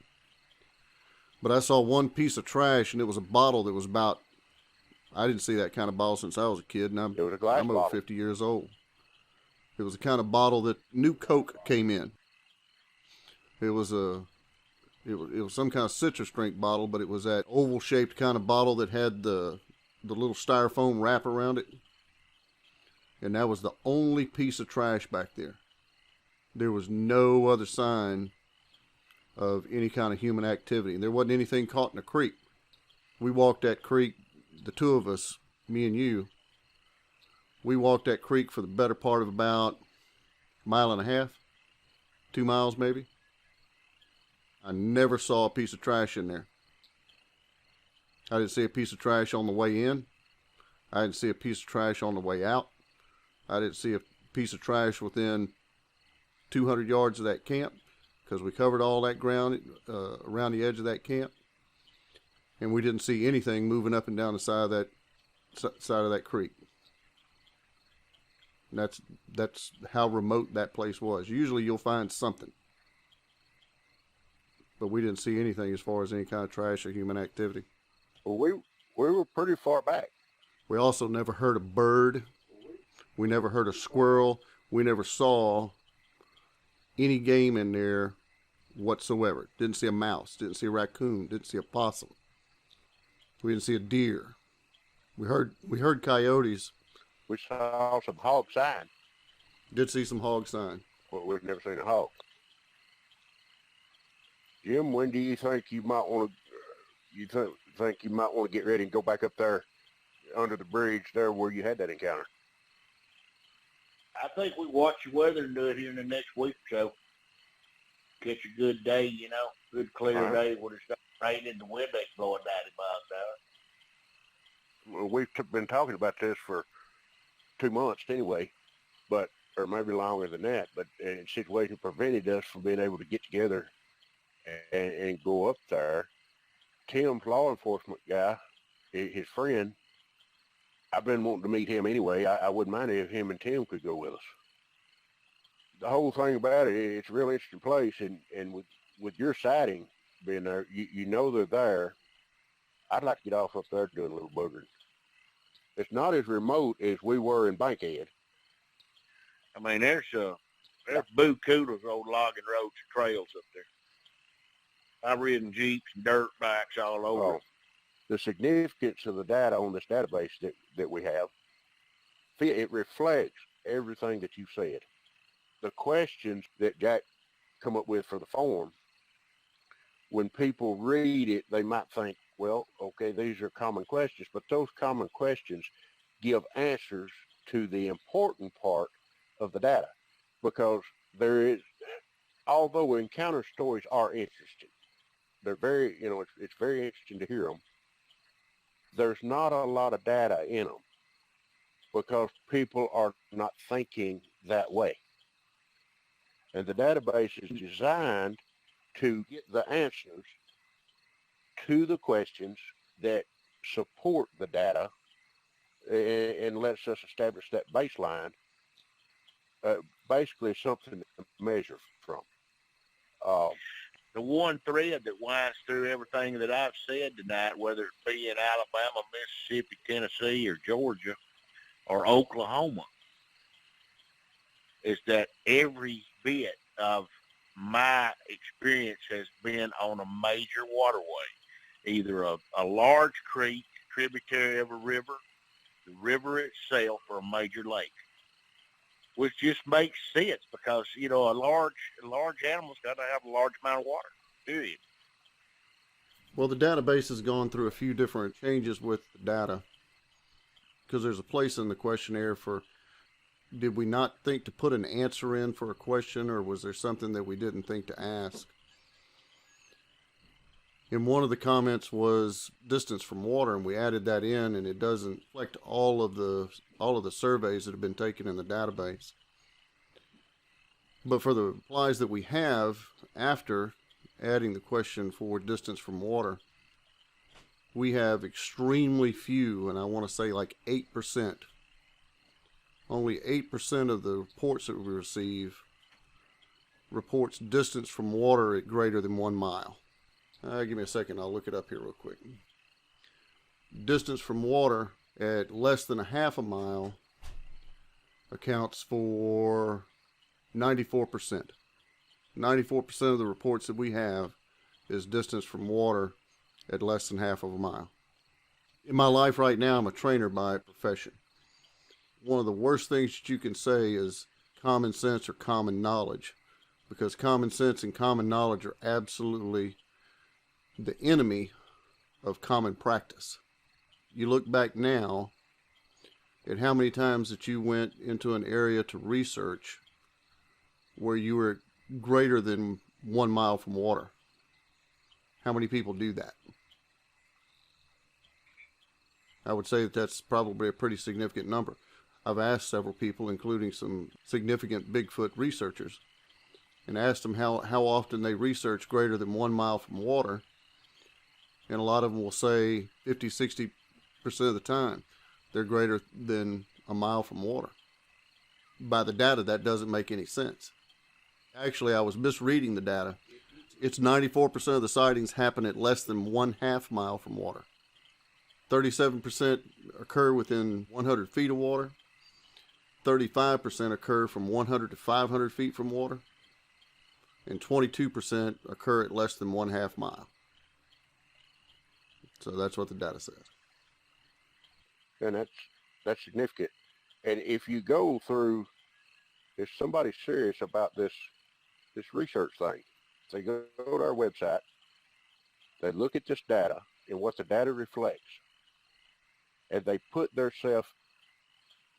but I saw one piece of trash, and it was a bottle that was about, I didn't see that kind of bottle since I was a kid, and I'm over 50 years old. It was the kind of bottle that new Coke came in. It was some kind of citrus drink bottle, but it was that oval shaped kind of bottle that had the little styrofoam wrap around it. And that was the only piece of trash back there. There was no other sign of any kind of human activity. And there wasn't anything caught in the creek. We walked that creek, the two of us, me and you, we walked that creek for the better part of about a mile and a half, 2 miles maybe. I never saw a piece of trash in there. I didn't see a piece of trash on the way in. I didn't see a piece of trash on the way out. I didn't see a piece of trash within 200 yards of that camp, because we covered all that ground around the edge of that camp, and we didn't see anything moving up and down the side of that creek. And that's how remote that place was. Usually you'll find something, but we didn't see anything as far as any kind of trash or human activity. Well, we were pretty far back. We also never heard a bird. We never heard a squirrel. We never saw any game in there whatsoever. Didn't see a mouse. Didn't see a raccoon. Didn't see a possum. We didn't see a deer. We heard coyotes. We saw some hog sign. Did see some hog sign. Well, we've never seen a hog. Jim, when do you think you might want to? You think you might want to get ready and go back up there under the bridge there where you had that encounter? I think we watch the weather and do it here in the next week or so. Catch a good day, good clear day where it's not raining, the wind ain't blowing 90 miles an hour. Well, we've been talking about this for 2 months anyway, or maybe longer than that, but the situation prevented us from being able to get together and go up there. Tim's law enforcement guy, his friend, I've been wanting to meet him anyway. I wouldn't mind if him and Tim could go with us. The whole thing about it, it's a real interesting place, and with your sighting being there, you know they're there. I'd like to get off up there doing a little boogering. It's not as remote as we were in Bankhead. I mean, there's boo-koodles, old logging roads and trails up there. I've ridden Jeeps and dirt bikes all over. The significance of the data on this database that we have, it reflects everything that you said. The questions that Jack come up with for the form, when people read it, they might think, well, okay, these are common questions, but those common questions give answers to the important part of the data, because there is, although encounter stories are interesting, they're very, it's very interesting to hear them. There's not a lot of data in them because people are not thinking that way. And the database is designed to get the answers to the questions that support the data and lets us establish that baseline, basically something to measure from. The one thread that winds through everything that I've said tonight, whether it be in Alabama, Mississippi, Tennessee, or Georgia, or Oklahoma, is that every bit of my experience has been on a major waterway, either a large creek, tributary of a river, the river itself, or a major lake, which just makes sense because, a large animal's got to have a large amount of water, period. Well, the database has gone through a few different changes with the data, because there's a place in the questionnaire for, did we not think to put an answer in for a question, or was there something that we didn't think to ask? And one of the comments was distance from water, and we added that in, and it doesn't reflect all of the surveys that have been taken in the database. But for the replies that we have after adding the question for distance from water, we have extremely few, and I want to say like 8%. Only 8% of the reports that we receive reports distance from water at greater than 1 mile. Give me a second, I'll look it up here real quick. Distance from water at less than a half a mile accounts for 94%. 94% of the reports that we have is distance from water at less than half of a mile. In my life right now, I'm a trainer by profession. One of the worst things that you can say is common sense or common knowledge, because common sense and common knowledge are absolutely the enemy of common practice. You look back now at how many times that you went into an area to research where you were greater than 1 mile from water. How many people do that? I would say that that's probably a pretty significant number. I've asked several people, including some significant Bigfoot researchers, and asked them how often they research greater than 1 mile from water. And a lot of them will say 50-60% of the time they're greater than a mile from water. By the data, that doesn't make any sense. Actually, I was misreading the data. It's 94% of the sightings happen at less than 1/2 mile from water. 37% occur within 100 feet of water. 35% occur from 100 to 500 feet from water. And 22% occur at less than 1/2 mile. So that's what the data says. And that's significant. And if you go through, if somebody's serious about this research thing, they go to our website, they look at this data and what the data reflects, and they put themselves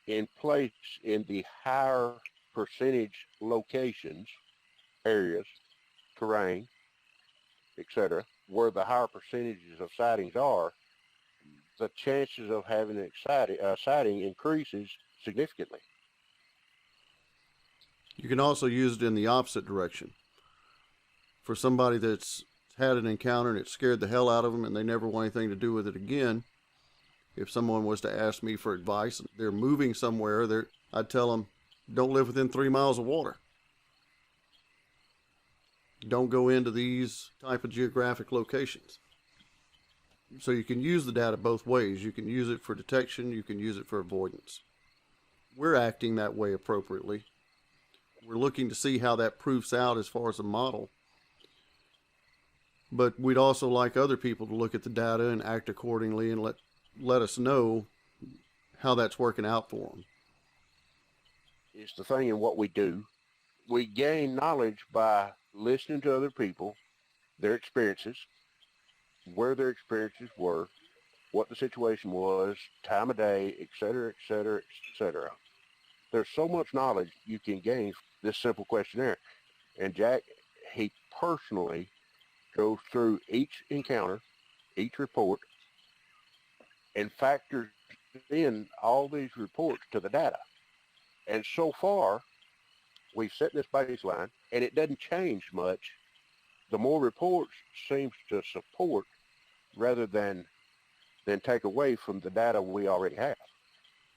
in place in the higher percentage locations, areas, terrain, etc., where the higher percentages of sightings are, the chances of having a sighting increases significantly. You can also use it in the opposite direction. For somebody that's had an encounter and it scared the hell out of them and they never want anything to do with it again, If someone was to ask me for advice, they're moving somewhere, I'd tell them, don't live within 3 miles of water. Don't go into these type of geographic locations. So you can use the data both ways. You can use it for detection, you can use it for avoidance. We're acting that way appropriately. We're looking to see how that proofs out as far as a model. But we'd also like other people to look at the data and act accordingly and let us know how that's working out for them. It's the thing in what we do. We gain knowledge by listening to other people, their experiences, where their experiences were, what the situation was, time of day, et cetera, et cetera, et cetera. There's so much knowledge you can gain from this simple questionnaire. And Jack, he personally goes through each encounter, each report, and factors in all these reports to the data. And so far, we've set this baseline, and it doesn't change much. The more reports seems to support rather than take away from the data we already have.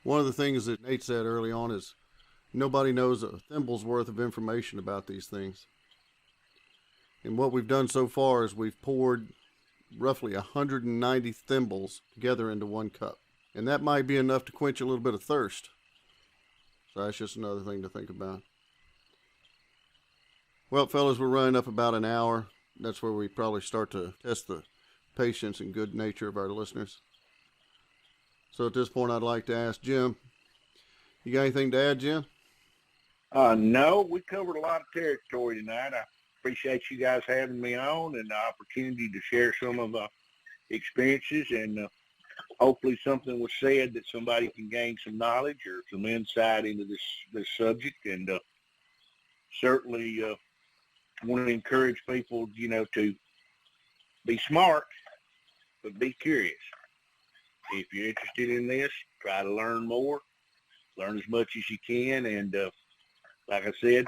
One of the things that Nate said early on is nobody knows a thimble's worth of information about these things. And what we've done so far is we've poured roughly 190 thimbles together into one cup. And that might be enough to quench a little bit of thirst. So that's just another thing to think about. Well, fellas, we're running up about an hour. That's where we probably start to test the patience and good nature of our listeners. So at this point, I'd like to ask Jim, you got anything to add, Jim? No, we covered a lot of territory tonight. I appreciate you guys having me on and the opportunity to share some of the experiences, and hopefully something was said that somebody can gain some knowledge or some insight into this subject. And certainly want to encourage people, to be smart, but be curious. If you're interested in this, try to learn more, learn as much as you can, and like I said,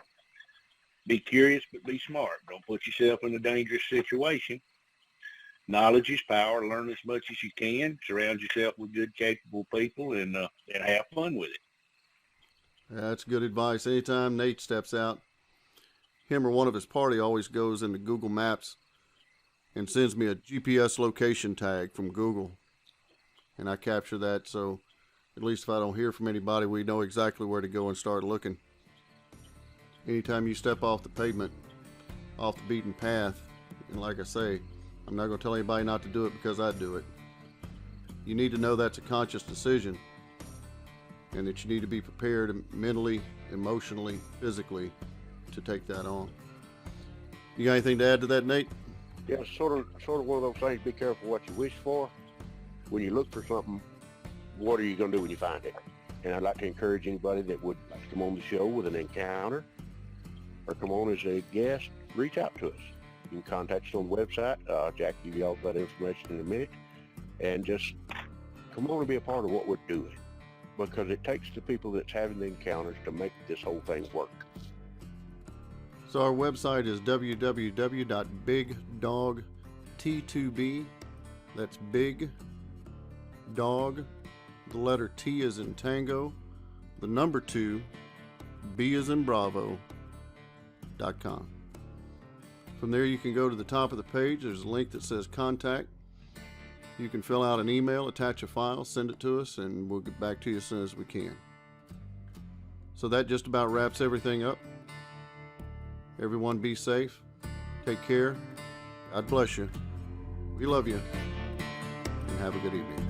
be curious, but be smart. Don't put yourself in a dangerous situation. Knowledge is power. Learn as much as you can. Surround yourself with good, capable people, and have fun with it. That's good advice. Anytime Nate steps out, him or one of his party always goes into Google Maps and sends me a GPS location tag from Google. And I capture that, so at least if I don't hear from anybody, we know exactly where to go and start looking. Anytime you step off the pavement, off the beaten path, and like I say, I'm not going to tell anybody not to do it because I do it. You need to know that's a conscious decision and that you need to be prepared mentally, emotionally, physically to take that on. You got anything to add to that, Nate? Yeah, sort of one of those things. Be careful what you wish for. When you look for something, what are you going to do when you find it? And I'd like to encourage anybody that would like to come on the show with an encounter or come on as a guest, reach out to us. You can contact us on the website. Jack will give you all that information in a minute. And just come on and be a part of what we're doing, because it takes the people that's having the encounters to make this whole thing work. So our website is www.bigdogt2b. That's big dog, the letter T is in Tango, the number 2, B is in Bravo.com. From there you can go to the top of the page. There's a link that says contact. You can fill out an email, attach a file, send it to us, and we'll get back to you as soon as we can. So that just about wraps everything up. Everyone be safe. Take care. God bless you. We love you. And have a good evening.